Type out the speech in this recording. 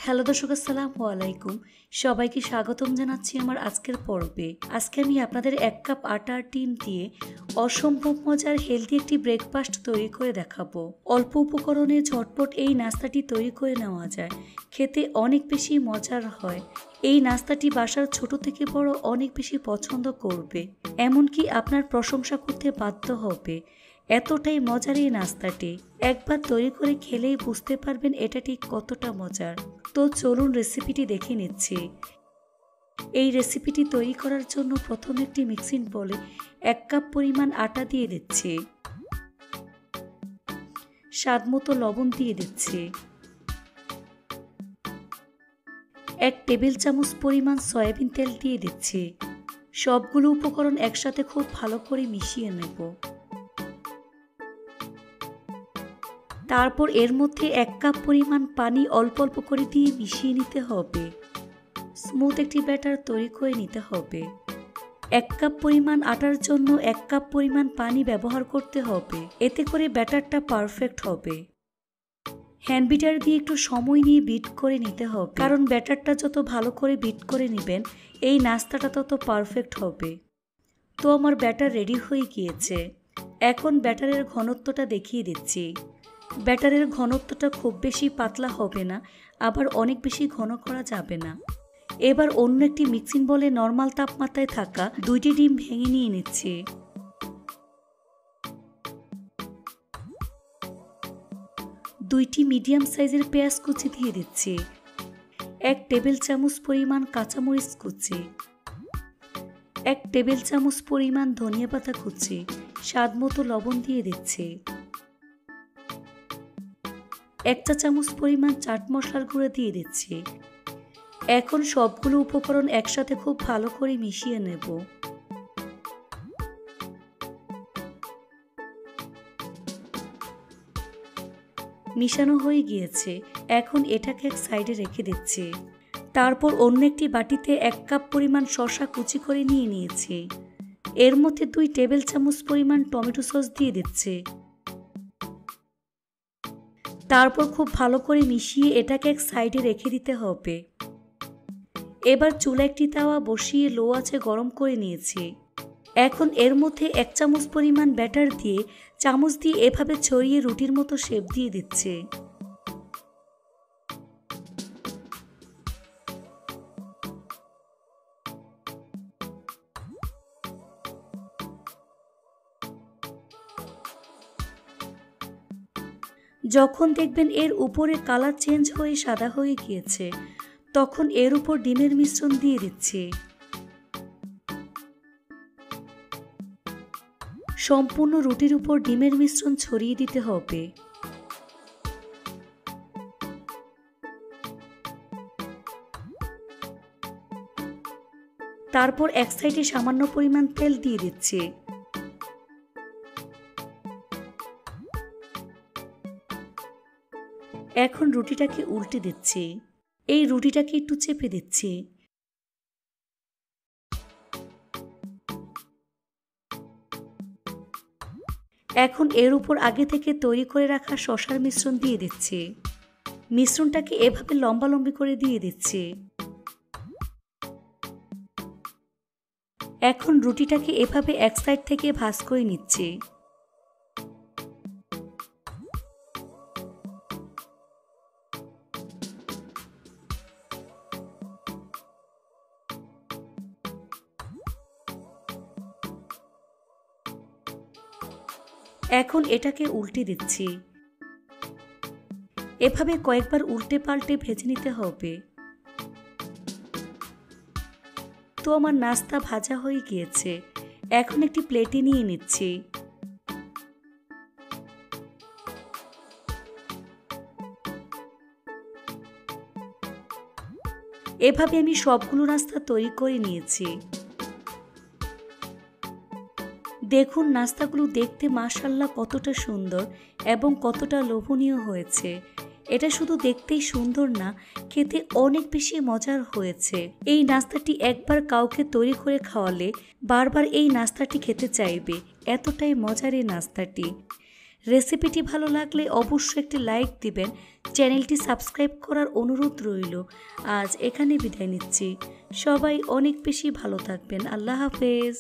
Hello দর্শক, আসসালামু আলাইকুম। সবাইকে স্বাগতম জানাচ্ছি আমার আজকের পর্বে। আজকে আমি আপনাদের 1 কাপ আটা আর ডিম দিয়ে অসম্ভব মজার হেলদি একটি ব্রেকফাস্ট তৈরি করে দেখাবো। অল্প উপকরণে ঝটপট এই নাস্তাটি তৈরি করে নেওয়া যায়, খেতে অনেক বেশি মজার হয়। এই নাস্তাটি বাসার ছোট থেকে বড় অনেক বেশি পছন্দ করবে, এমনকি আপনার প্রশংসা করতে বাধ্য হবে। এতটাই মজার এই নাস্তাটি, একবার তৈরি করে খেলেই বুঝতে পারবেন এটা ঠিক কতটা মজার। তো চলুন রেসিপিটি দেখে নিচ্ছি। এই রেসিপিটি তৈরি করার জন্য প্রথমে একটি মিক্সিং বোলে 1 কাপ পরিমাণ আটা দিয়ে দিচ্ছি, স্বাদমতো লবণ দিয়ে দিচ্ছি, 1 টেবিল চামচ পরিমাণ সয়াবিন তেল দিয়ে দিচ্ছি। সবগুলো উপকরণ একসাথে খুব ভালো করে মিশিয়ে নেব। তারপর এর মধ্যে 1 কাপ পরিমাণ পানি অল্প অল্প করে দিয়ে মিশিয়ে নিতে হবে। স্মুথ একটি ব্যাটার তৈরি করে নিতে হবে। 1 কাপ পরিমাণ আটার জন্য 1 কাপ পরিমাণ পানি ব্যবহার করতে হবে, এতে করে ব্যাটারটা পারফেক্ট হবে। হ্যান্ড বিটার দিয়ে একটু সময় নিয়ে বিট করে নিতে হবে, কারণ ব্যাটারটা যত ভালো করে বিট করে নেবেন এই নাস্তাটা তত পারফেক্ট হবে। তো আমার ব্যাটার রেডি হয়ে গিয়েছে। এখন ব্যাটারের ঘনত্বটা দেখিয়ে দিচ্ছি। ব্যাটারের ঘনত্বটা খুব বেশি পাতলা হবে না, আবার অনেক বেশি ঘন করা যাবে না। এবার অন্য একটি মিক্সিং বোলে নরমাল তাপমাত্রায় থাকা 2টি ডিম ভেঙে নিয়ে নিচ্ছি। দুইটি মিডিয়াম সাইজের পেঁয়াজ কুচি দিয়ে দিচ্ছি, 1 টেবিল চামচ পরিমাণ কাঁচামরিচ কুচি, 1 টেবিল চামচ পরিমাণ ধনিয়া পাতা কুচি, স্বাদমতো লবণ দিয়ে দিচ্ছি, 1 চা চামচ পরিমাণ চাট মশলার গুঁড়ো দিয়ে দিচ্ছি। এখন সবগুলো উপকরণ একসাথে খুব ভালো করে মিশিয়ে নেব। মিশানো হয়ে গিয়েছে, এখন এটাকে এক সাইডে রেখে দিচ্ছি। তারপর অন্য একটি বাটিতে 1 কাপ পরিমাণ শসা কুচি করে নিয়ে নিয়েছি। এর মধ্যে 2 টেবিল চামচ পরিমাণ টমেটো সস দিয়ে দিচ্ছি। তারপর খুব ভালো করে মিশিয়ে এটাকে এক সাইডে রেখে দিতে হবে। এবার চুলা একটি তাওয়া বসিয়ে লো আঁচে গরম করে নিয়েছি। এখন এর মধ্যে 1 চামচ পরিমাণ ব্যাটার দিয়ে চামচ দিয়ে এভাবে ছড়িয়ে রুটির মতো শেপ দিয়ে দিচ্ছে। যখন দেখবেন এর উপরে কালার চেঞ্জ হয়ে সাদা হয়ে গিয়েছে, তখন এর উপর ডিমের মিশ্রণ দিয়ে দিচ্ছি। সম্পূর্ণ রুটির উপর ডিমের মিশ্রণ ছড়িয়ে দিতে হবে। তারপর এক সাইডে সামান্য পরিমাণ তেল দিয়ে দিচ্ছি। এখন রুটিটাকে উল্টে দিচ্ছি। এই রুটিটাকে একটু চেপে দিচ্ছি। এখন এর উপর আগে থেকে তৈরি করে রাখা শসার মিশ্রণ দিয়ে দিচ্ছি। মিশ্রণটাকে এভাবে লম্বালম্বি করে দিয়ে দিচ্ছি। এখন রুটিটাকে এভাবে এক সাইড থেকে ভাঁজ করে নিচ্ছি। এখন এটাকে উল্টে দিচ্ছি। এভাবে কয়েকবার উল্টে পাল্টে ভেজে নিতে হবে। তো আমার নাস্তা ভাজা হয়ে গিয়েছে, এখন একটি প্লেটে নিয়ে নিচ্ছি। এভাবে আমি সবগুলো নাস্তা তৈরি করে নিয়েছি। দেখুন নাস্তাগুলো দেখতে মাশাআল্লাহ কতটা সুন্দর এবং কতটা লোভনীয় হয়েছে। এটা শুধু দেখতেই সুন্দর না, খেতে অনেক বেশি মজার হয়েছে। এই নাস্তাটি একবার কাউকে তৈরি করে খাওয়ালে বারবার এই নাস্তাটি খেতে চাইবে, এতটাই মজার এই নাস্তাটি। রেসিপিটি ভালো লাগলে অবশ্যই একটি লাইক দিবেন, চ্যানেলটি সাবস্ক্রাইব করার অনুরোধ রইল। আজ এখানে বিদায় নিচ্ছি। সবাই অনেক বেশি ভালো থাকবেন। আল্লাহ হাফেজ।